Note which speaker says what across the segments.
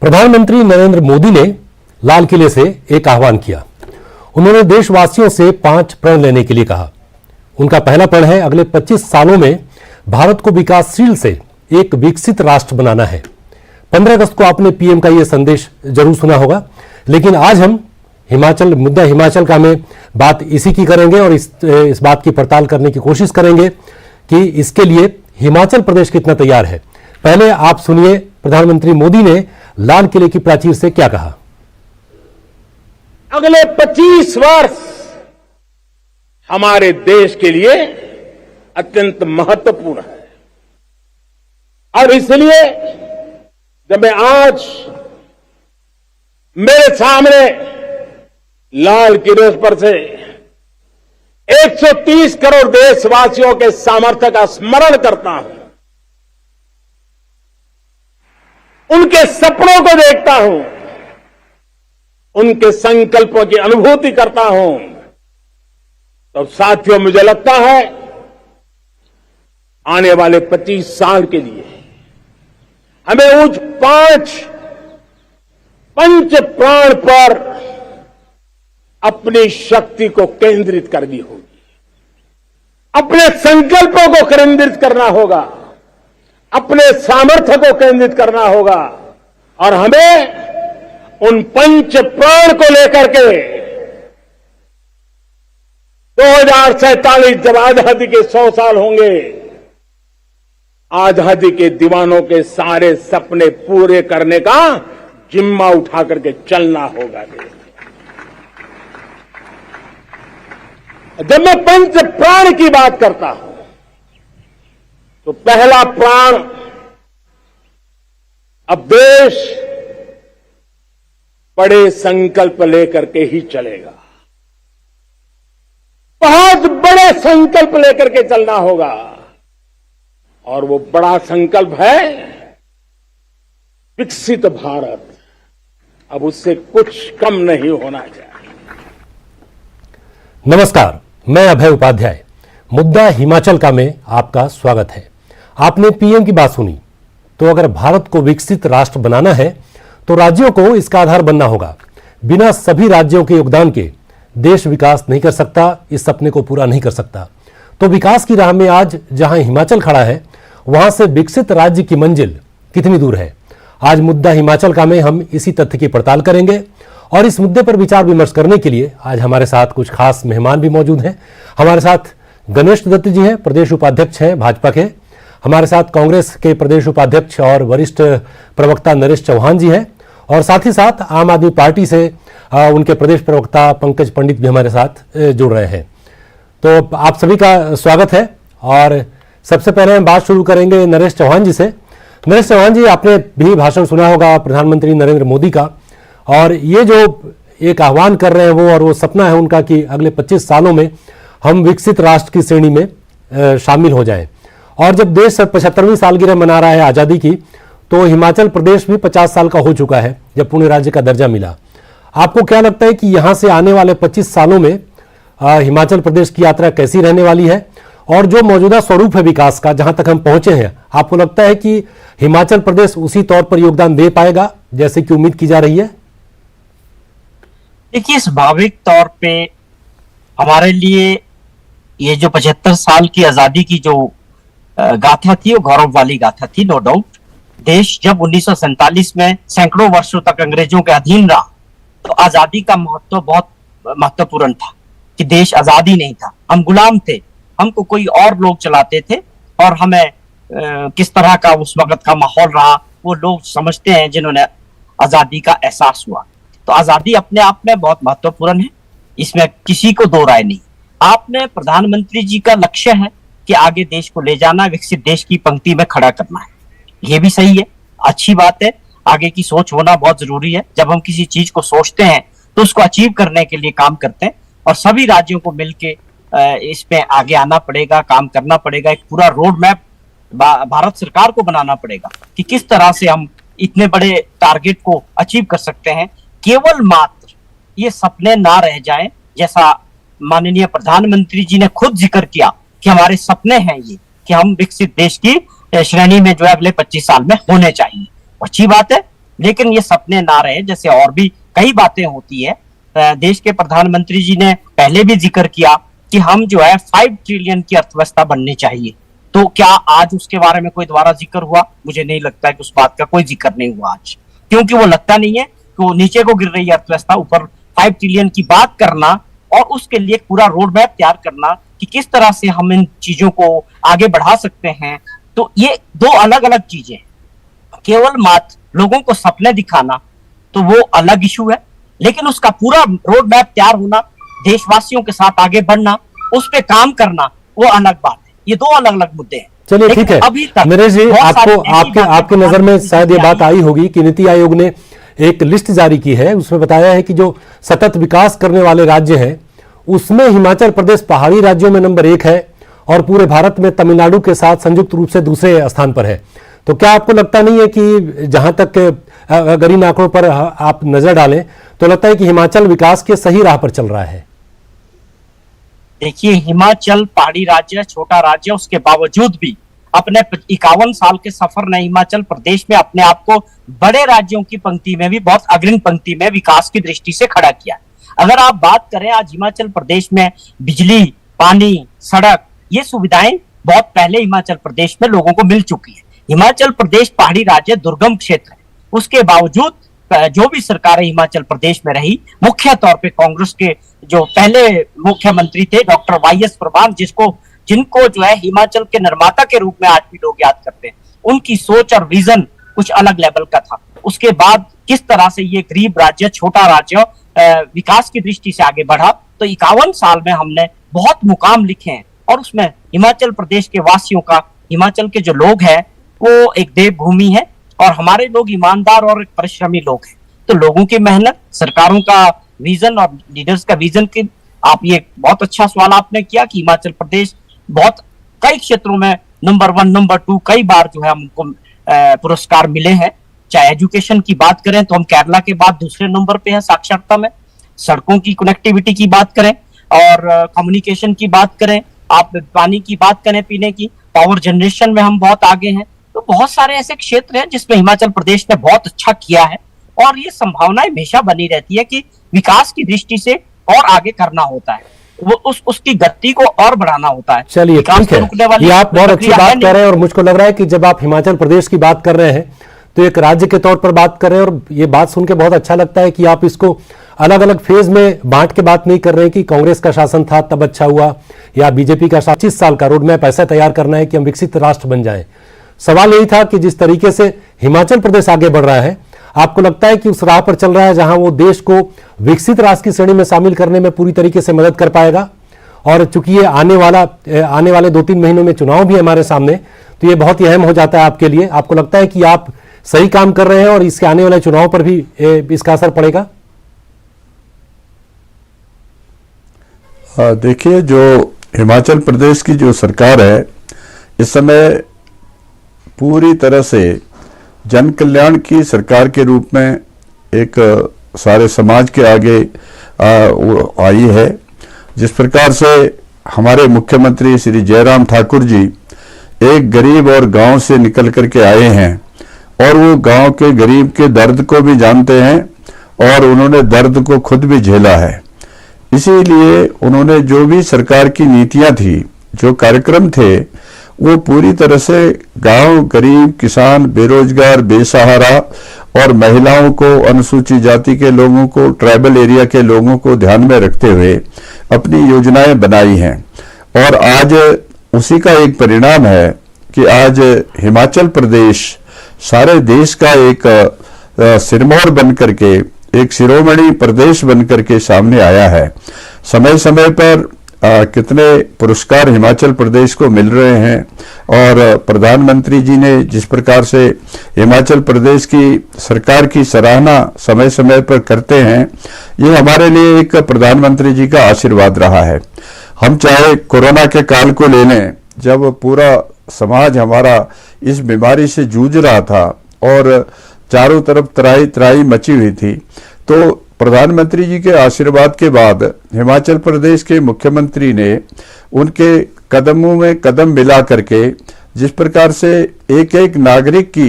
Speaker 1: प्रधानमंत्री नरेंद्र मोदी ने लाल किले से एक आह्वान किया। उन्होंने देशवासियों से 5 प्रण लेने के लिए कहा। उनका पहला प्रण है अगले 25 सालों में भारत को विकासशील से एक विकसित राष्ट्र बनाना है। 15 अगस्त को आपने पीएम का यह संदेश जरूर सुना होगा, लेकिन आज हम मुद्दा हिमाचल का में बात इसी की करेंगे और इस बात की पड़ताल करने की कोशिश करेंगे कि इसके लिए हिमाचल प्रदेश कितना तैयार है। पहले आप सुनिए प्रधानमंत्री मोदी ने लाल किले की प्राचीर से क्या कहा।
Speaker 2: अगले 25 वर्ष हमारे देश के लिए अत्यंत महत्वपूर्ण है और इसलिए जब मैं आज मेरे सामने लाल किले पर से 130 करोड़ देशवासियों के सामर्थ्य का स्मरण करता हूं, उनके सपनों को देखता हूं, उनके संकल्पों की अनुभूति करता हूं, तो साथियों मुझे लगता है आने वाले 25 साल के लिए हमें उस 5 पंच प्राण पर अपनी शक्ति को केंद्रित करनी होगी, अपने संकल्पों को केंद्रित करना होगा, अपने सामर्थ्य को केंद्रित करना होगा और हमें उन पंच प्राण को लेकर के 2047 जब आजादी के 100 साल होंगे, आजादी के दीवानों के सारे सपने पूरे करने का जिम्मा उठा करके चलना होगा। जब मैं पंच प्राण की बात करता हूं तो पहला प्राण, अब देश बड़े संकल्प लेकर के ही चलेगा, बहुत बड़े संकल्प लेकर के चलना होगा और वो बड़ा संकल्प है विकसित भारत। अब उससे कुछ कम नहीं होना चाहिए।
Speaker 1: नमस्कार, मैं अभय उपाध्याय। मुद्दा हिमाचल का में आपका स्वागत है। आपने पीएम की बात सुनी, तो अगर भारत को विकसित राष्ट्र बनाना है तो राज्यों को इसका आधार बनना होगा। बिना सभी राज्यों के योगदान के देश विकास नहीं कर सकता, इस सपने को पूरा नहीं कर सकता। तो विकास की राह में आज जहां हिमाचल खड़ा है, वहां से विकसित राज्य की मंजिल कितनी दूर है। आज मुद्दा हिमाचल का में हम इसी तथ्य की पड़ताल करेंगे और इस मुद्दे पर विचार विमर्श करने के लिए आज हमारे साथ कुछ खास मेहमान भी मौजूद हैं। हमारे साथ गणेश दत्त जी हैं, प्रदेश उपाध्यक्ष हैं भाजपा के। हमारे साथ कांग्रेस के प्रदेश उपाध्यक्ष और वरिष्ठ प्रवक्ता नरेश चौहान जी हैं और साथ ही साथ आम आदमी पार्टी से उनके प्रदेश प्रवक्ता पंकज पंडित भी हमारे साथ जुड़ रहे हैं। तो आप सभी का स्वागत है और सबसे पहले हम बात शुरू करेंगे नरेश चौहान जी से। नरेश चौहान जी, आपने भी भाषण सुना होगा प्रधानमंत्री नरेंद्र मोदी का, और ये जो एक आह्वान कर रहे हैं वो सपना है उनका कि अगले 25 सालों में हम विकसित राष्ट्र की श्रेणी में शामिल हो जाएं। और जब देश 75वीं सालगिरह मना रहा है आज़ादी की, तो हिमाचल प्रदेश भी 50 साल का हो चुका है जब पुणे राज्य का दर्जा मिला। आपको क्या लगता है कि यहाँ से आने वाले 25 सालों में हिमाचल प्रदेश की यात्रा कैसी रहने वाली है, और जो मौजूदा स्वरूप है विकास का, जहां तक हम पहुंचे हैं, आपको लगता है कि हिमाचल प्रदेश उसी तौर पर योगदान दे पाएगा जैसे कि उम्मीद की जा रही है?
Speaker 3: देखिए, स्वाभाविक तौर पे हमारे लिए ये जो 75 साल की आजादी की जो गाथा थी, वो गौरव वाली गाथा थी, नो डाउट। देश जब 1947 में सैकड़ों वर्षों तक अंग्रेजों के अधीन रहा, तो आजादी का महत्व बहुत महत्वपूर्ण था कि देश आजादी नहीं था, हम गुलाम थे, हमको कोई और लोग चलाते थे और हमें किस तरह का उस वक्त का माहौल रहा वो लोग समझते हैं जिन्होंने आजादी का एहसास हुआ। तो आजादी अपने आप में बहुत महत्वपूर्ण है, इसमें किसी को दो राय नहीं। आपने प्रधानमंत्री जी का लक्ष्य है कि आगे देश को ले जाना, विकसित देश की पंक्ति में खड़ा करना है, ये भी सही है, अच्छी बात है। आगे की सोच होना बहुत जरूरी है। जब हम किसी चीज को सोचते हैं तो उसको अचीव करने के लिए काम करते हैं और सभी राज्यों को मिलके इसमें आगे आना पड़ेगा, काम करना पड़ेगा। एक पूरा रोड मैप भारत सरकार को बनाना पड़ेगा कि किस तरह से हम इतने बड़े टारगेट को अचीव कर सकते हैं। केवल मात्र ये सपने ना रह जाएं, जैसा माननीय प्रधानमंत्री जी ने खुद जिक्र किया कि हमारे सपने हैं ये कि हम विकसित देश की श्रेणी में जो है अगले 25 साल में होने चाहिए। अच्छी बात है, लेकिन ये सपने ना रहे, जैसे और भी कई बातें होती है। देश के प्रधानमंत्री जी ने पहले भी जिक्र किया कि हम जो है 5 ट्रिलियन की अर्थव्यवस्था बननी चाहिए। तो क्या आज उसके बारे में कोई दोबारा जिक्र हुआ? मुझे नहीं लगता है कि उस बात का कोई जिक्र नहीं हुआ आज, क्योंकि वो लगता नहीं है कि वो नीचे को गिर रही है अर्थव्यवस्था, ऊपर 5 ट्रिलियन की बात करना और उसके लिए पूरा रोड मैप तैयार करना कि किस तरह से हम इन चीजों को आगे बढ़ा सकते हैं। तो ये दो अलग अलग चीजें। केवल मात्र लोगों को सपने दिखाना तो वो अलग इशू है, लेकिन उसका पूरा रोड मैप तैयार होना, देशवासियों के साथ आगे बढ़ना, उस पे काम करना, वो अलग बात है। ये दो अलग अलग मुद्दे हैं।
Speaker 1: चलिए ठीक है
Speaker 3: अभी तक
Speaker 1: नरेश जी, आपको आपके नजर में शायद ये बात आई होगी कि नीति आयोग ने एक लिस्ट जारी की है, उसमें बताया है कि जो सतत विकास करने वाले राज्य हैं उसमें हिमाचल प्रदेश पहाड़ी राज्यों में नंबर 1 है और पूरे भारत में तमिलनाडु के साथ संयुक्त रूप से दूसरे स्थान पर है। तो क्या आपको लगता नहीं है कि जहां तक अगर इन आंकड़ों पर आप नजर डालें तो लगता है कि हिमाचल विकास के सही राह पर चल रहा है?
Speaker 3: देखिए, हिमाचल पहाड़ी राज्य, छोटा राज्य, उसके बावजूद भी अपने 51 साल के सफर ने हिमाचल प्रदेश में अपने आप को बड़े राज्यों की पंक्ति में भी बहुत अग्रिम पंक्ति में विकास की दृष्टि से खड़ा किया। अगर आप बात करें, आज हिमाचल प्रदेश में बिजली, पानी, सड़क, ये सुविधाएं बहुत पहले हिमाचल प्रदेश में लोगों को मिल चुकी है। हिमाचल प्रदेश पहाड़ी राज्य, दुर्गम क्षेत्र है, उसके बावजूद जो भी सरकारें हिमाचल प्रदेश में रही, मुख्य तौर पे कांग्रेस के जो पहले मुख्यमंत्री थे डॉक्टर वाईएस परमार, जिनको जो है हिमाचल के निर्माता के रूप में आज भी लोग याद करते हैं, उनकी सोच और विजन कुछ अलग लेवल का था। उसके बाद किस तरह से ये गरीब राज्य, छोटा राज्य विकास की दृष्टि से आगे बढ़ा, तो 51 साल में हमने बहुत मुकाम लिखे हैं और उसमें हिमाचल प्रदेश के वासियों का, हिमाचल के जो लोग हैं वो एक देवभूमि है और हमारे लोग ईमानदार और परिश्रमी लोग हैं। तो लोगों की मेहनत, सरकारों का विजन और लीडर्स का विजन की, आप ये बहुत अच्छा सवाल आपने किया कि हिमाचल प्रदेश बहुत कई क्षेत्रों में नंबर 1, नंबर 2 कई बार जो है हमको पुरस्कार मिले हैं। चाहे एजुकेशन की बात करें तो हम केरला के बाद दूसरे नंबर पे हैं साक्षरता में, सड़कों की कनेक्टिविटी की बात करें और कम्युनिकेशन की बात करें, आप पानी की बात करें, पीने की, पावर जनरेशन में हम बहुत आगे हैं। तो बहुत सारे ऐसे क्षेत्र हैं जिसमें हिमाचल प्रदेश ने बहुत अच्छा किया है और ये संभावनाएं हमेशा बनी रहती है कि विकास की दृष्टि से और आगे करना होता है, वो उसकी गति को और बढ़ाना होता है।
Speaker 1: चलिए ठीक है, ये आप बहुत अच्छी बात कर रहे हैं और मुझको लग रहा है कि जब आप हिमाचल प्रदेश की बात कर रहे हैं तो एक राज्य के तौर पर बात कर रहे हैं और ये बात सुन के बहुत अच्छा लगता है कि आप इसको अलग अलग फेज में बांट के बात नहीं कर रहे हैं कि कांग्रेस का शासन था तब अच्छा हुआ या बीजेपी का 25 साल का रोड मैप ऐसा तैयार करना है कि हम विकसित राष्ट्र बन जाएं। सवाल यही था कि जिस तरीके से हिमाचल प्रदेश आगे बढ़ रहा है, आपको लगता है कि उस राह पर चल रहा है जहां वो देश को विकसित राष्ट्र की श्रेणी में शामिल करने में पूरी तरीके से मदद कर पाएगा? और चूंकि ये आने वाले 2-3 महीनों में चुनाव भी हमारे सामने, तो ये बहुत ही अहम हो जाता है आपके लिए। आपको लगता है कि आप सही काम कर रहे हैं और इसके आने वाले चुनाव पर भी इसका असर पड़ेगा?
Speaker 4: देखिए, जो हिमाचल प्रदेश की जो सरकार है इस समय पूरी तरह से जन कल्याण की सरकार के रूप में एक सारे समाज के आगे आई है। जिस प्रकार से हमारे मुख्यमंत्री श्री जयराम ठाकुर जी एक गरीब और गांव से निकल करके आए हैं और वो गांव के गरीब के दर्द को भी जानते हैं और उन्होंने दर्द को खुद भी झेला है। इसीलिए उन्होंने जो भी सरकार की नीतियां थी, जो कार्यक्रम थे, वो पूरी तरह से गांव, गरीब, किसान, बेरोजगार, बेसहारा और महिलाओं को, अनुसूचित जाति के लोगों को, ट्राइबल एरिया के लोगों को ध्यान में रखते हुए अपनी योजनाएं बनाई हैं। और आज उसी का एक परिणाम है कि आज हिमाचल प्रदेश सारे देश का एक सिरमौर बन करके, एक शिरोमणि प्रदेश बन करके सामने आया है। समय समय पर कितने पुरस्कार हिमाचल प्रदेश को मिल रहे हैं और प्रधानमंत्री जी ने जिस प्रकार से हिमाचल प्रदेश की सरकार की सराहना समय समय पर करते हैं, ये हमारे लिए एक प्रधानमंत्री जी का आशीर्वाद रहा है। हम चाहे कोरोना के काल को ले लें, जब पूरा समाज हमारा इस बीमारी से जूझ रहा था और चारों तरफ त्राही त्राही मची हुई थी, तो प्रधानमंत्री जी के आशीर्वाद के बाद हिमाचल प्रदेश के मुख्यमंत्री ने उनके कदमों में कदम मिला करके जिस प्रकार से एक एक नागरिक की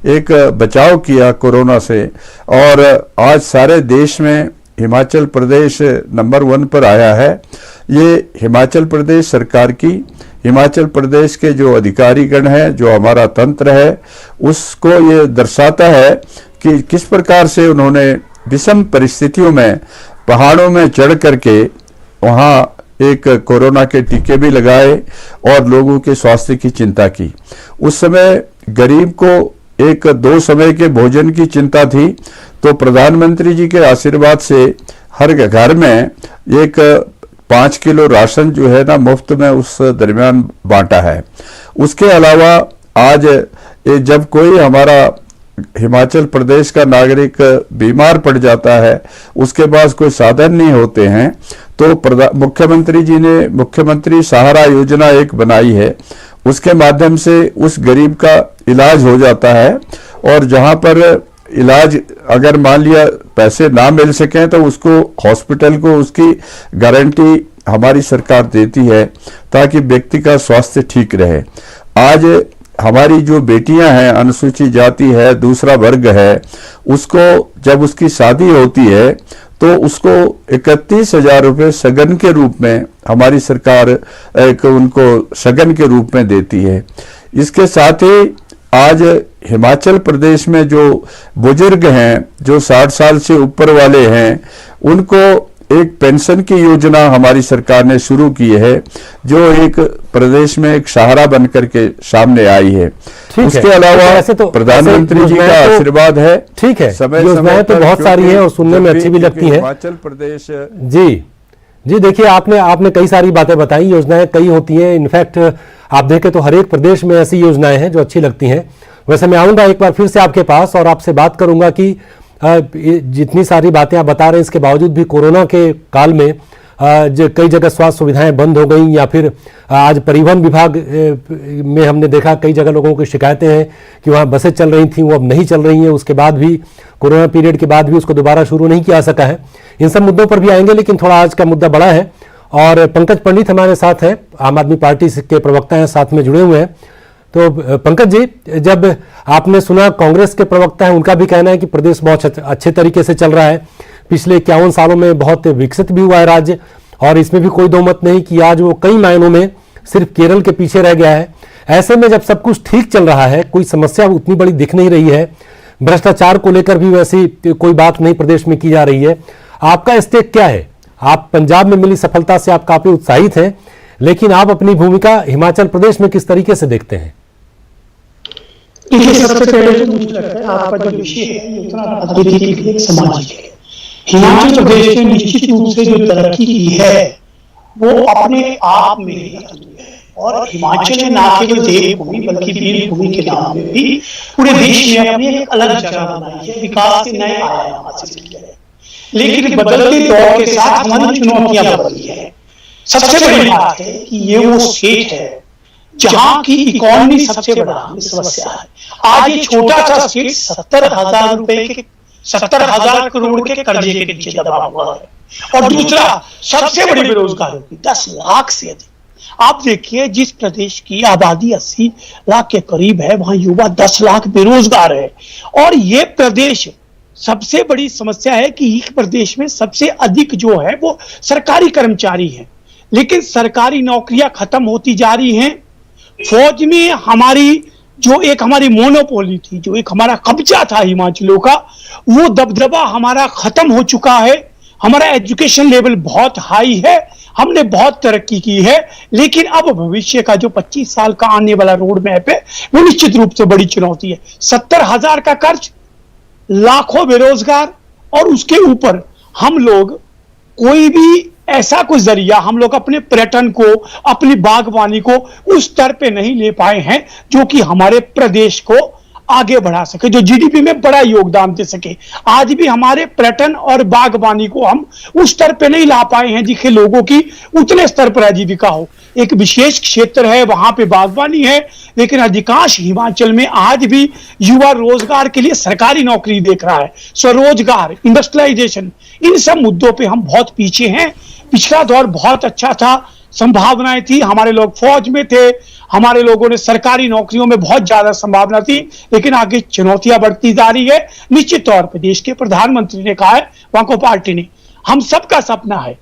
Speaker 4: एक बचाव किया कोरोना से, और आज सारे देश में हिमाचल प्रदेश नंबर 1 पर आया है। ये हिमाचल प्रदेश सरकार की, हिमाचल प्रदेश के जो अधिकारीगण हैं, जो हमारा तंत्र है, उसको ये दर्शाता है कि किस प्रकार से उन्होंने विषम परिस्थितियों में पहाड़ों में चढ़ करके वहाँ एक कोरोना के टीके भी लगाए और लोगों के स्वास्थ्य की चिंता की। उस समय गरीब को एक 2 समय के भोजन की चिंता थी, तो प्रधानमंत्री जी के आशीर्वाद से हर घर में एक 5 किलो राशन जो है ना मुफ्त में उस दरमियान बांटा है। उसके अलावा आज जब कोई हमारा हिमाचल प्रदेश का नागरिक बीमार पड़ जाता है, उसके पास कोई साधन नहीं होते हैं, तो मुख्यमंत्री जी ने मुख्यमंत्री सहारा योजना एक बनाई है। उसके माध्यम से उस गरीब का इलाज हो जाता है, और जहां पर इलाज अगर मान लिया पैसे ना मिल सकें तो उसको हॉस्पिटल को उसकी गारंटी हमारी सरकार देती है ताकि व्यक्ति का स्वास्थ्य ठीक रहे। आज हमारी जो बेटियां हैं, अनुसूचित जाति है, दूसरा वर्ग है, उसको जब उसकी शादी होती है तो उसको 31,000 रुपये सगन के रूप में हमारी सरकार उनको सगन के रूप में देती है। इसके साथ ही आज हिमाचल प्रदेश में जो बुजुर्ग हैं, जो 60 साल से ऊपर वाले हैं, उनको एक पेंशन की योजना हमारी सरकार ने शुरू की है, जो एक प्रदेश में एक सहारा बनकर के सामने आई है। उसके अलावा
Speaker 1: तो
Speaker 4: प्रधानमंत्री जी का आशीर्वाद है।
Speaker 1: ठीक है, योजनाएं तो बहुत सारी हैं और सुनने में अच्छी भी लगती हैं।
Speaker 4: हिमाचल प्रदेश
Speaker 1: जी देखिए, आपने कई सारी बातें बताई। योजनाएं कई होती हैं, इनफैक्ट आप देखें तो हर एक प्रदेश में ऐसी योजनाएं हैं जो अच्छी लगती हैं। वैसे मैं आऊंगा एक बार फिर से आपके पास और आपसे बात करूंगा कि जितनी सारी बातें आप बता रहे हैं, इसके बावजूद भी कोरोना के काल में कई जगह स्वास्थ्य सुविधाएं बंद हो गई, या फिर आज परिवहन विभाग में हमने देखा कई जगह लोगों की शिकायतें हैं कि वहाँ बसें चल रही थी, वो अब नहीं चल रही हैं। उसके बाद भी कोरोना पीरियड के बाद भी उसको दोबारा शुरू नहीं किया सका है। इन सब मुद्दों पर भी आएंगे, लेकिन थोड़ा आज का मुद्दा बड़ा है। और पंकज पंडित हमारे साथ हैं, आम आदमी पार्टी के प्रवक्ता हैं, साथ में जुड़े हुए हैं। तो पंकज जी, जब आपने सुना कांग्रेस के प्रवक्ता हैं, उनका भी कहना है कि प्रदेश बहुत अच्छे तरीके से चल रहा है, पिछले 51 सालों में बहुत विकसित भी हुआ है राज्य, और इसमें भी कोई दो मत नहीं कि आज वो कई मायनों में सिर्फ केरल के पीछे रह गया है। ऐसे में जब सब कुछ ठीक चल रहा है, कोई समस्या उतनी बड़ी दिख नहीं रही है, भ्रष्टाचार को लेकर भी वैसी कोई बात नहीं प्रदेश में की जा रही है, आपका स्टेक क्या है? आप पंजाब में मिली सफलता से आप काफी उत्साहित हैं, लेकिन आप अपनी भूमिका हिमाचल प्रदेश में किस तरीके से देखते हैं?
Speaker 5: देखिए, सबसे पहले तो मुझे लगता है आपका जो विषय है ये इतना राजनीतिक है, सामाजिक है। हिमाचल प्रदेश ने निश्चित रूप से जो तरक्की की है वो अपने आप में ही अद्भुत है, और हिमाचल ने ना केवल देवभूमि बल्कि वीरभूमि के नाम में भी पूरे देश में अपनी एक अलग जगह बनाई है, विकास के नए आयाम हासिल किए हैं। लेकिन बदलते दौर के साथ हमारी चुनौतियां बदली है। सबसे बड़ी बात है कि ये वो स्टेट है जहां की इकोनॉमी सबसे बड़ा समस्या है। आज ये छोटा सा स्टेट 70,000 करोड़ के कर्जे के नीचे दबा हुआ है, और दूसरा सबसे बड़ी बेरोजगारी 10 लाख से अधिक। आप देखिए, जिस प्रदेश की आबादी 80 लाख के करीब है, वहां युवा 10 लाख बेरोजगार है। और ये प्रदेश, सबसे बड़ी समस्या है कि इस प्रदेश में सबसे अधिक जो है वो सरकारी कर्मचारी हैं, लेकिन सरकारी नौकरियां खत्म होती जा रही हैं। फौज में हमारी मोनोपोली थी, जो एक हमारा कब्जा था हिमाचलियों का, वो दबदबा हमारा खत्म हो चुका है। हमारा एजुकेशन लेवल बहुत हाई है, हमने बहुत तरक्की की है, लेकिन अब भविष्य का जो 25 साल का आने वाला रोड मैप है वो निश्चित रूप से बड़ी चुनौती है। 70,000 का कर्ज, लाखों बेरोजगार, और उसके ऊपर हम लोग कोई भी ऐसा कोई जरिया, हम लोग अपने पर्यटन को, अपनी बागवानी को उस स्तर पे नहीं ले पाए हैं जो कि हमारे प्रदेश को आगे बढ़ा सके, जो जीडीपी में बड़ा योगदान दे सके। आज भी हमारे पर्यटन और बागवानी को हम उस स्तर पे नहीं ला पाए हैं जिसके लोगों की उतने स्तर पर आजीविका हो। एक विशेष क्षेत्र है, वहां पे बागवानी है, लेकिन अधिकांश हिमाचल में आज भी युवा रोजगार के लिए सरकारी नौकरी देख रहा है। स्वरोजगार, इंडस्ट्रियलाइजेशन, इन सब मुद्दों पे हम बहुत पीछे हैं। पिछला दौर बहुत अच्छा था, संभावनाएं थी, हमारे लोग फौज में थे, हमारे लोगों ने सरकारी नौकरियों में बहुत ज्यादा संभावना थी, लेकिन आगे चुनौतियां बढ़ती जा रही है। निश्चित तौर पर देश के प्रधानमंत्री ने कहा है, वाको पार्टी ने, हम सबका सपना है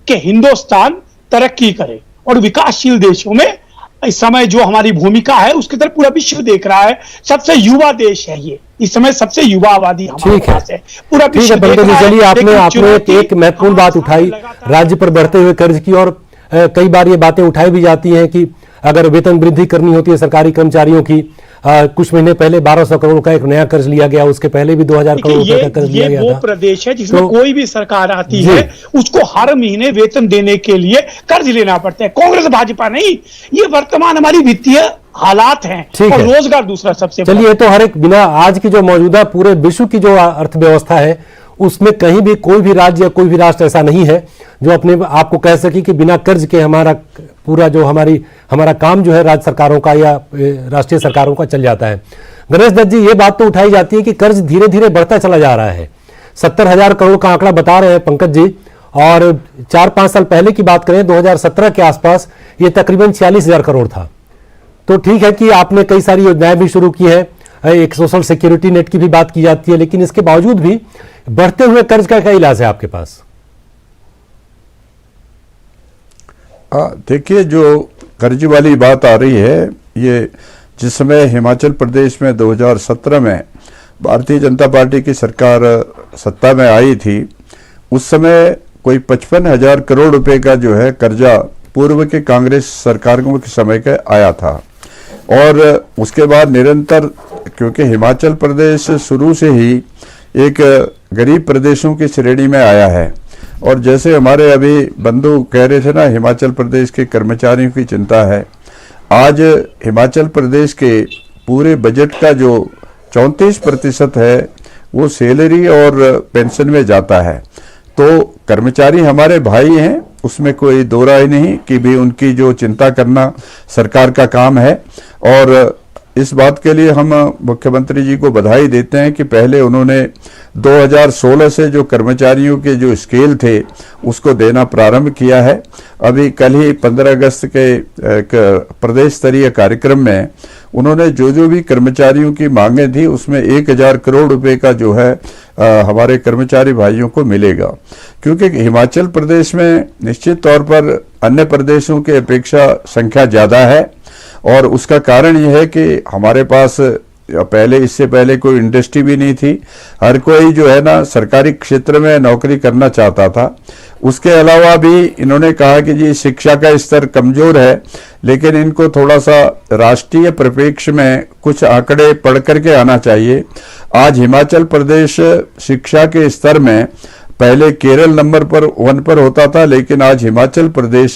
Speaker 5: कि हिंदुस्तान तरक्की करे और विकासशील देशों में इस समय जो हमारी भूमिका है उसकी तरफ पूरा विश्व देख रहा है। सबसे युवा देश है ये, इस समय सबसे युवा आबादी हमारे
Speaker 1: ठीक है,
Speaker 5: पास है, पूरा
Speaker 1: ठीक
Speaker 5: विश्व
Speaker 1: है
Speaker 5: देख
Speaker 1: पंकज जी।
Speaker 5: रहा है।
Speaker 1: चलिए आपने
Speaker 5: लेकिन चुनौती
Speaker 1: एक महत्वपूर्ण बात
Speaker 5: हमारे
Speaker 1: उठाई
Speaker 5: सामने लगातार
Speaker 1: राज्य पर बढ़ते हुए कर्ज की, और कई बार ये बातें उठाई भी जाती हैं कि अगर वेतन वृद्धि करनी होती है सरकारी कर्मचारियों की, कुछ महीने पहले 1200 करोड़ का एक नया कर्ज लिया गया, उसके पहले भी 2000 करोड़ रुपए का कर्ज लिया
Speaker 5: ये
Speaker 1: गया
Speaker 5: वो
Speaker 1: था।
Speaker 5: प्रदेश है जिसमें
Speaker 1: तो-
Speaker 5: कोई भी सरकार आती
Speaker 1: जी।
Speaker 5: है उसको हर महीने वेतन देने के लिए कर्ज लेना पड़ता है। कांग्रेस भाजपा नहीं, ये वर्तमान हमारी वित्तीय हालात हैं।
Speaker 1: ठीक
Speaker 5: और
Speaker 1: है।
Speaker 5: रोजगार दूसरा सबसे बड़ा।
Speaker 1: चलिए, तो हर एक बिना आज की जो मौजूदा पूरे विश्व की जो अर्थव्यवस्था है उसमें कहीं भी कोई भी राज्य या कोई भी राष्ट्र ऐसा नहीं है जो अपने आप को कह सके कि बिना कर्ज के हमारा पूरा जो हमारा काम जो है राज्य सरकारों का या राष्ट्रीय सरकारों का चल जाता है। गणेश दत्त जी, ये बात तो उठाई जाती है कि कर्ज धीरे धीरे बढ़ता चला जा रहा है। 70,000 करोड़ का आंकड़ा बता रहे हैं पंकज जी, और 4-5 साल पहले की बात करें 2017 के आसपास ये तकरीबन 46,000 करोड़ था। तो ठीक है कि आपने कई सारी योजनाएं भी शुरू की है, एक सोशल सिक्योरिटी नेट की भी बात की जाती है, लेकिन इसके बावजूद भी बढ़ते हुए कर्ज का क्या इलाज है आपके पास?
Speaker 4: देखिए, जो कर्ज वाली बात आ रही है, ये जिस समय हिमाचल प्रदेश में 2017 में भारतीय जनता पार्टी की सरकार सत्ता में आई थी, उस समय कोई 55,000 करोड़ रुपए का जो है कर्जा पूर्व के कांग्रेस सरकारों के समय का आया था। और उसके बाद निरंतर, क्योंकि हिमाचल प्रदेश शुरू से ही एक गरीब प्रदेशों की श्रेणी में आया है, और जैसे हमारे अभी बंधु कह रहे थे ना, हिमाचल प्रदेश के कर्मचारियों की चिंता है। आज हिमाचल प्रदेश के पूरे बजट का जो 34% है वो सैलरी और पेंशन में जाता है। तो कर्मचारी हमारे भाई हैं, उसमें कोई दो राय नहीं कि भी उनकी जो चिंता करना सरकार का काम है। और इस बात के लिए हम मुख्यमंत्री जी को बधाई देते हैं कि पहले उन्होंने 2016 से जो कर्मचारियों के जो स्केल थे उसको देना प्रारंभ किया है। अभी कल ही 15 अगस्त के एक प्रदेश स्तरीय कार्यक्रम में उन्होंने जो भी कर्मचारियों की मांगें थी उसमें 1,000 करोड़ रुपए का जो है हमारे कर्मचारी भाइयों को मिलेगा। क्योंकि हिमाचल प्रदेश में निश्चित तौर पर अन्य प्रदेशों की अपेक्षा संख्या ज़्यादा है, और उसका कारण यह है कि हमारे पास इससे पहले कोई इंडस्ट्री भी नहीं थी। हर कोई जो है ना सरकारी क्षेत्र में नौकरी करना चाहता था। उसके अलावा भी इन्होंने कहा कि जी शिक्षा का स्तर कमजोर है, लेकिन इनको थोड़ा सा राष्ट्रीय परिप्रेक्ष्य में कुछ आंकड़े पढ़ करके आना चाहिए। आज हिमाचल प्रदेश शिक्षा के स्तर में पहले केरल नंबर पर 1 पर होता था, लेकिन आज हिमाचल प्रदेश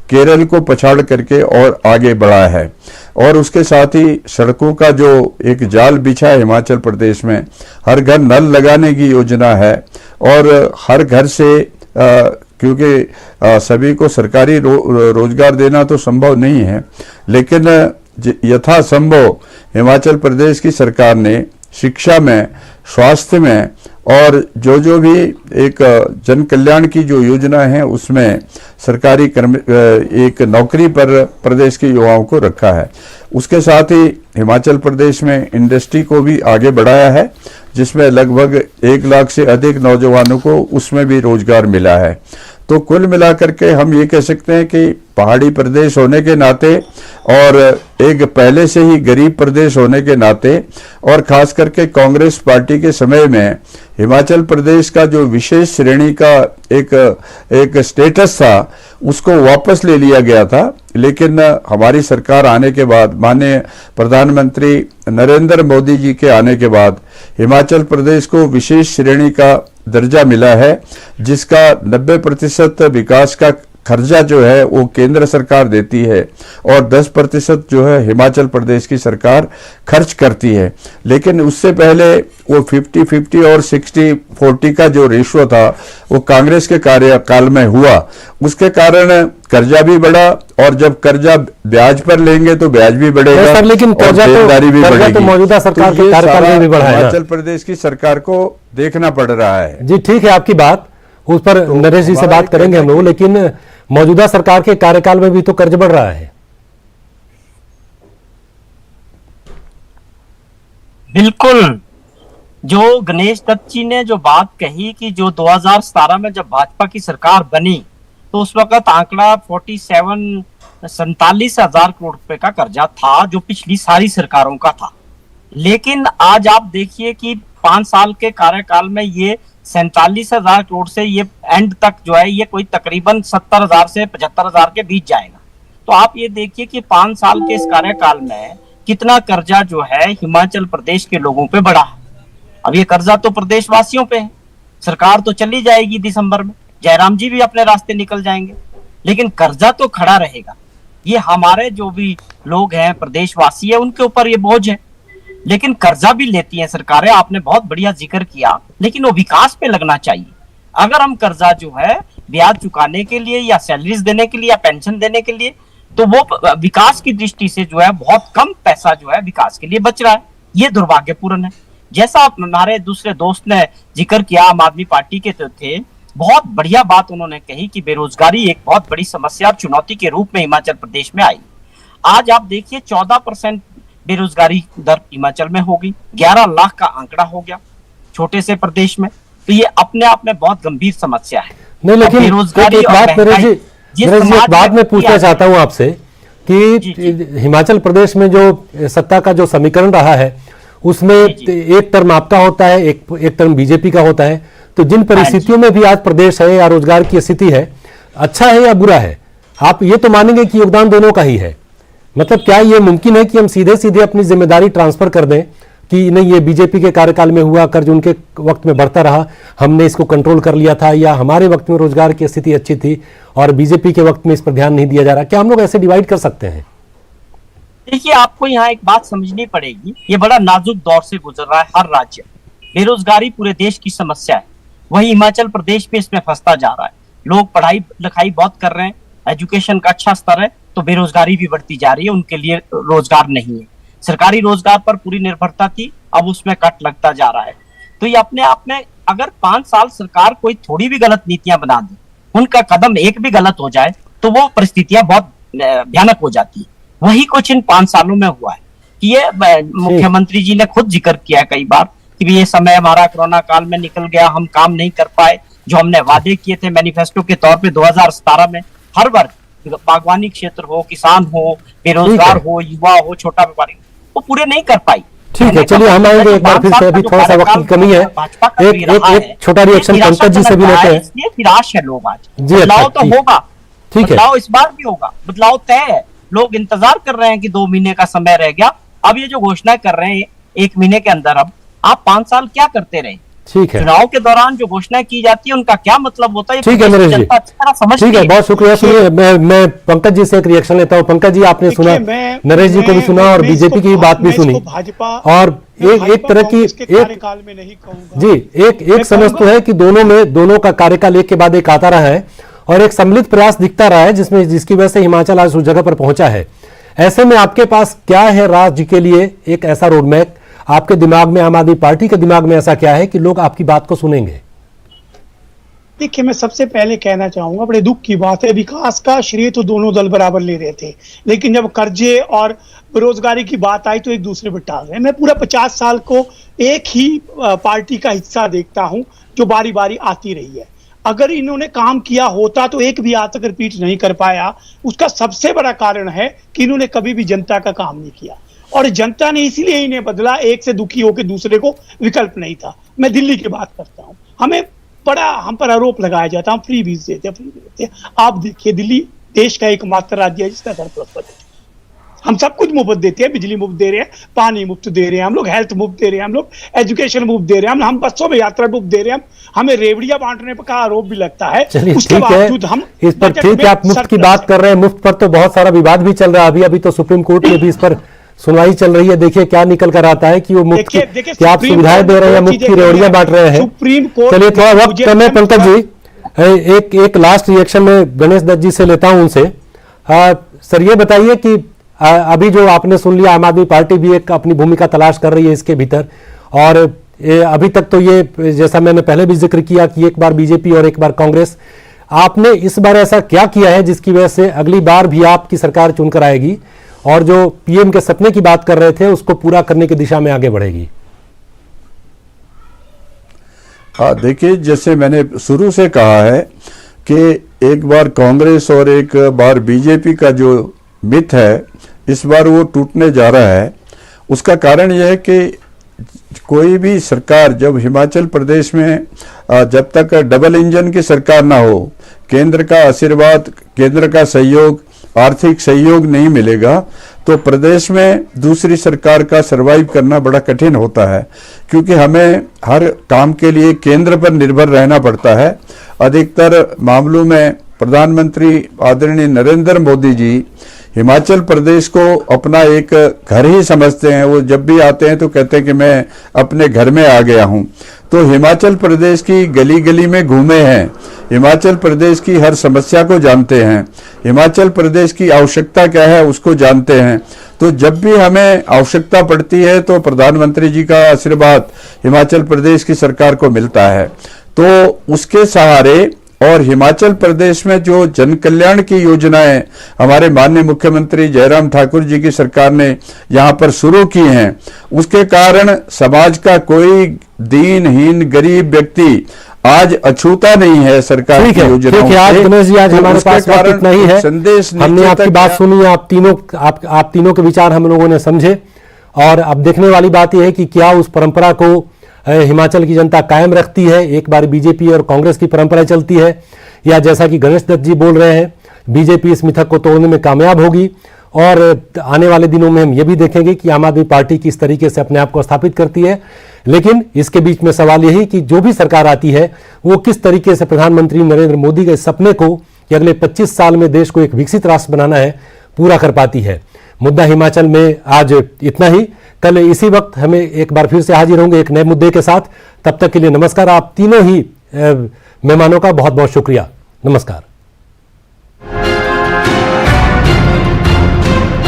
Speaker 4: केरल को पछाड़ करके और आगे बढ़ा है। और उसके साथ ही सड़कों का जो एक जाल बिछा है हिमाचल प्रदेश में, हर घर नल लगाने की योजना है, और हर घर से क्योंकि सभी को सरकारी रोजगार देना तो संभव नहीं है, लेकिन यथासंभव हिमाचल प्रदेश की सरकार ने शिक्षा में, स्वास्थ्य में और जो भी एक जन कल्याण की जो योजना है उसमें सरकारी एक नौकरी पर प्रदेश के युवाओं को रखा है। उसके साथ ही हिमाचल प्रदेश में इंडस्ट्री को भी आगे बढ़ाया है, जिसमें लगभग 1 लाख से अधिक नौजवानों को उसमें भी रोजगार मिला है। तो कुल मिलाकर के हम ये कह सकते हैं कि पहाड़ी प्रदेश होने के नाते और एक पहले से ही गरीब प्रदेश होने के नाते, और खास करके कांग्रेस पार्टी के समय में हिमाचल प्रदेश का जो विशेष श्रेणी का एक स्टेटस था उसको वापस ले लिया गया था। लेकिन हमारी सरकार आने के बाद, माननीय प्रधानमंत्री नरेंद्र मोदी जी के आने के बाद हिमाचल प्रदेश को विशेष श्रेणी का दर्जा मिला है, जिसका 90% विकास का खर्चा जो है वो केंद्र सरकार देती है और 10% जो है हिमाचल प्रदेश की सरकार खर्च करती है। लेकिन उससे पहले वो 50-50 और 60-40 का जो रेशो था वो कांग्रेस के कार्यकाल में हुआ। उसके कारण कर्जा भी बढ़ा, और जब कर्जा ब्याज पर लेंगे तो ब्याज भी बढ़ेगा
Speaker 1: सर, लेकिन
Speaker 4: और देनदारी भी बढ़ेगी।
Speaker 1: तो मौजूदा सरकार के कार्यकाल में भी बढ़ा है।
Speaker 4: हिमाचल प्रदेश की सरकार को देखना पड़ रहा है।
Speaker 1: जी ठीक है, आपकी बात उस पर नरेश जी से बात करेंगे हम लोग, लेकिन मौजूदा सरकार के कार्यकाल में भी तो कर्ज बढ़ रहा है।
Speaker 3: बिल्कुल, जो गणेश दत्त जी ने जो बात कही कि जो 2017 में जब भाजपा की सरकार बनी तो उस वक्त आंकड़ा 47,000 करोड़ रुपए का कर्जा था, जो पिछली सारी सरकारों का था। लेकिन आज आप देखिए कि 5 साल के कार्यकाल में ये 47,000 करोड़ से ये एंड तक जो है ये कोई तकरीबन 70,000 से 75,000 के बीच जाएगा। तो आप ये देखिए कि 5 साल के इस कार्यकाल में कितना कर्जा जो है हिमाचल प्रदेश के लोगों पे बढ़ा है। अब ये कर्जा तो प्रदेशवासियों पे है। सरकार तो चली जाएगी दिसंबर में, जयराम जी भी अपने रास्ते निकल जाएंगे, लेकिन कर्जा तो खड़ा रहेगा। ये हमारे जो भी लोग हैं प्रदेशवासी है उनके ऊपर ये बोझ है। लेकिन कर्जा भी लेती हैं सरकारें, आपने बहुत बढ़िया जिक्र किया, लेकिन वो विकास पे लगना चाहिए। अगर हम कर्जा जो है ब्याज चुकाने के लिए या सैलरीज देने के लिए या पेंशन देने के लिए, तो वो विकास की दृष्टि से जो है बहुत कम पैसा जो है विकास के लिए बच रहा है। ये दुर्भाग्यपूर्ण है। जैसा हमारे दूसरे दोस्त ने जिक्र किया, आम आदमी पार्टी के थे, बहुत बढ़िया बात उन्होंने कही कि बेरोजगारी एक बहुत बड़ी समस्या और चुनौती के रूप में हिमाचल प्रदेश में आई। आज आप देखिए 14% बेरोजगारी दर हिमाचल में होगी, 11 लाख का आंकड़ा हो गया छोटे से प्रदेश में। तो ये अपने आप में बहुत गंभीर समस्या है।
Speaker 1: नहीं, लेकिन
Speaker 3: बेरोजगारी
Speaker 1: एक बात एक बात मैं पूछना चाहता हूं आपसे कि हिमाचल प्रदेश में जो सत्ता का जो समीकरण रहा है उसमें एक टर्म आपका होता है, एक टर्म बीजेपी का होता है। तो जिन परिस्थितियों में भी आज प्रदेश है या रोजगार की स्थिति है, अच्छा है या बुरा है, आप ये तो मानेंगे कि योगदान दोनों का ही है। मतलब क्या ये मुमकिन है कि हम सीधे सीधे अपनी जिम्मेदारी ट्रांसफर कर दें कि नहीं, ये बीजेपी के कार्यकाल में हुआ, कर्ज उनके वक्त में बढ़ता रहा, हमने इसको कंट्रोल कर लिया था, या हमारे वक्त में रोजगार की स्थिति अच्छी थी और बीजेपी के वक्त में इस पर ध्यान नहीं दिया जा रहा? क्या हम लोग ऐसे डिवाइड कर सकते हैं?
Speaker 3: देखिए, आपको यहाँ एक बात समझनी पड़ेगी, ये बड़ा नाजुक दौर से गुजर रहा है हर राज्य। बेरोजगारी पूरे देश की समस्या है, वही हिमाचल प्रदेश में इसमें फंसता जा रहा है। लोग पढ़ाई लिखाई बहुत कर रहे हैं, एजुकेशन का अच्छा स्तर है, तो बेरोजगारी भी बढ़ती जा रही है, उनके लिए रोजगार नहीं है। सरकारी रोजगार पर पूरी निर्भरता थी, अब उसमें कट लगता जा रहा है। तो ये अपने आप में, अगर 5 साल सरकार कोई थोड़ी भी गलत नीतियां बना दे, उनका कदम एक भी गलत हो जाए, तो वो परिस्थितियां बहुत भयानक हो जाती है। वही कुछ इन 5 सालों में हुआ है कि ये मुख्यमंत्री जी ने खुद जिक्र किया है कई बार कि ये समय हमारा कोरोना काल में निकल गया, हम काम नहीं कर पाए। जो हमने वादे किए थे मैनिफेस्टो के तौर पे 2017 में, हर वर्ग, बागवानी क्षेत्र हो, किसान हो, बेरोजगार हो, युवा हो, छोटा व्यापारी, वो पूरे नहीं कर पाई।
Speaker 1: ठीक है, चलिए हम आएंगे एक बार फिर से, अभी थोड़ा सा वक्त की कमी है। एक छोटा रिएक्शन पंकज जी से भी लेते हैं।
Speaker 3: निराश है लोग आज।
Speaker 1: जी,
Speaker 3: बदलाव तो होगा,
Speaker 1: ठीक है,
Speaker 3: बदलाव इस बार भी होगा, बदलाव तय है। लोग इंतजार कर रहे हैं कि 2 महीने का समय रह गया। अब ये जो घोषणा कर रहे हैं 1 महीने के अंदर, अब आप 5 साल क्या करते रहे?
Speaker 1: ठीक है,
Speaker 3: चुनाव के दौरान जो घोषणा की जाती है उनका क्या मतलब होता है?
Speaker 1: ठीक है नरेश जी, ठीक है, बहुत शुक्रिया। सुनिए, मैं पंकज जी से एक रिएक्शन लेता हूँ। पंकज जी, आपने सुना, नरेश जी को भी सुना और बीजेपी की बात भी सुनी, और एक तरह की एक समझ तो है कि दोनों का कार्यकाल एक के बाद एक आता रहा है और एक सम्मिलित प्रयास दिखता रहा है जिसकी वजह से हिमाचल आज उस जगह पर पहुंचा है। ऐसे में आपके पास क्या है राज्य के लिए एक ऐसा रोडमैप? आपके दिमाग में, आम आदमी पार्टी के दिमाग में ऐसा क्या है कि लोग आपकी बात को सुनेंगे?
Speaker 5: देखिए, मैं सबसे पहले कहना चाहूंगा, बड़े दुख की बात है, विकास का श्रेय तो दोनों दल बराबर ले रहे थे, लेकिन जब कर्जे और बेरोजगारी की बात आई तो एक दूसरे पर टाल रहे। मैं पूरा 50 साल को एक ही पार्टी का हिस्सा देखता हूं जो बारी बारी आती रही है। अगर इन्होंने काम किया होता तो एक भी आज तक रिपीट नहीं कर पाया। उसका सबसे बड़ा कारण है कि इन्होंने कभी भी जनता का काम नहीं किया, और जनता ने इसीलिए इन्हें बदला। एक से दुखी होकर दूसरे को विकल्प नहीं था। मैं दिल्ली की बात करता हूं, हम पर आरोप लगाया जाता है, हम फ्री वीज देते हैं। आप देखिए, दिल्ली देश का एकमात्र राज्य है जिसका घर प्लस बजट। हम सब कुछ मुफ्त देते हैं, बिजली मुफ्त दे रहे हैं, पानी मुफ्त दे रहे हैं, हम लोग हेल्थ मुफ्त दे रहे हैं, हम लोग एजुकेशन मुफ्त दे रहे हैं, हम बसों में यात्रा मुफ्त दे रहे हैं। हमें रेवड़िया बांटने पर का आरोप भी लगता है।
Speaker 1: उसके बावजूद हम इस पर, ठीक है, आप मुफ्त की बात कर रहे हैं, मुफ्त पर तो बहुत सारा विवाद भी चल रहा है। अभी तो सुप्रीम कोर्ट में भी इस पर सुनवाई चल रही है। देखिए क्या निकल कर आता है कि वो मुफ्त की आप सुविधाएं दे रहे हैं, मुफ्त की रेवड़ियां बांट रहे हैं। चलिए, थोड़ा वक्त कम है पंकज जी, एक लास्ट रिएक्शन में गणेश दत्त जी से लेता हूं उनसे। सर, ये बताइए कि अभी जो आपने सुन लिया, आम आदमी पार्टी भी एक अपनी भूमिका तलाश कर रही है इसके भीतर, और अभी तक तो ये, जैसा मैंने पहले भी जिक्र किया कि एक बार बीजेपी और एक बार कांग्रेस, आपने इस बार ऐसा क्या किया है जिसकी वजह से अगली बार भी आपकी सरकार चुनकर आएगी और जो पीएम के सपने की बात कर रहे थे उसको पूरा करने की दिशा में आगे बढ़ेगी?
Speaker 4: हाँ, देखिए, जैसे मैंने शुरू से कहा है कि एक बार कांग्रेस और एक बार बीजेपी का जो मिथ है इस बार वो टूटने जा रहा है। उसका कारण यह है कि कोई भी सरकार जब हिमाचल प्रदेश में जब तक डबल इंजन की सरकार ना हो, केंद्र का आशीर्वाद, केंद्र का सहयोग, आर्थिक सहयोग नहीं मिलेगा तो प्रदेश में दूसरी सरकार का सरवाइव करना बड़ा कठिन होता है, क्योंकि हमें हर काम के लिए केंद्र पर निर्भर रहना पड़ता है। अधिकतर मामलों में प्रधानमंत्री आदरणीय नरेंद्र मोदी जी हिमाचल प्रदेश को अपना एक घर ही समझते हैं। वो जब भी आते हैं तो कहते हैं कि मैं अपने घर में आ गया हूं। तो हिमाचल प्रदेश की गली गली में घूमे हैं, हिमाचल प्रदेश की हर समस्या को जानते हैं, हिमाचल प्रदेश की आवश्यकता क्या है उसको जानते हैं। तो जब भी हमें आवश्यकता पड़ती है तो प्रधानमंत्री जी का आशीर्वाद हिमाचल प्रदेश की सरकार को मिलता है। तो उसके सहारे और हिमाचल प्रदेश में जो जन कल्याण की योजनाएं हमारे माननीय मुख्यमंत्री जयराम ठाकुर जी की सरकार ने यहाँ पर शुरू की हैं, उसके कारण समाज का कोई दीनहीन गरीब व्यक्ति आज अछूता नहीं है सरकार की योजनाओं
Speaker 1: से। आज दिनेश जी, आज हमारे पास वक्त इतना ही है।
Speaker 4: संदेश
Speaker 1: हमने आपकी बात सुनी, आप तीनों के विचार हम लोगों ने समझे और अब देखने वाली बात यह है कि क्या उस परंपरा को हिमाचल की जनता कायम रखती है, एक बार बीजेपी और कांग्रेस की परंपरा चलती है, या जैसा कि गणेश दत्त जी बोल रहे हैं बीजेपी इस मिथक को तोड़ने में कामयाब होगी। और आने वाले दिनों में हम ये भी देखेंगे कि आम आदमी पार्टी किस तरीके से अपने आप को स्थापित करती है। लेकिन इसके बीच में सवाल यही कि जो भी सरकार आती है वो किस तरीके से प्रधानमंत्री नरेंद्र मोदी के सपने को कि अगले 25 साल में देश को एक विकसित राष्ट्र बनाना है पूरा कर पाती है। मुद्दा हिमाचल में आज इतना ही। कल इसी वक्त हमें एक बार फिर से हाजिर होंगे एक नए मुद्दे के साथ। तब तक के लिए नमस्कार। आप तीनों ही मेहमानों का बहुत बहुत शुक्रिया। नमस्कार।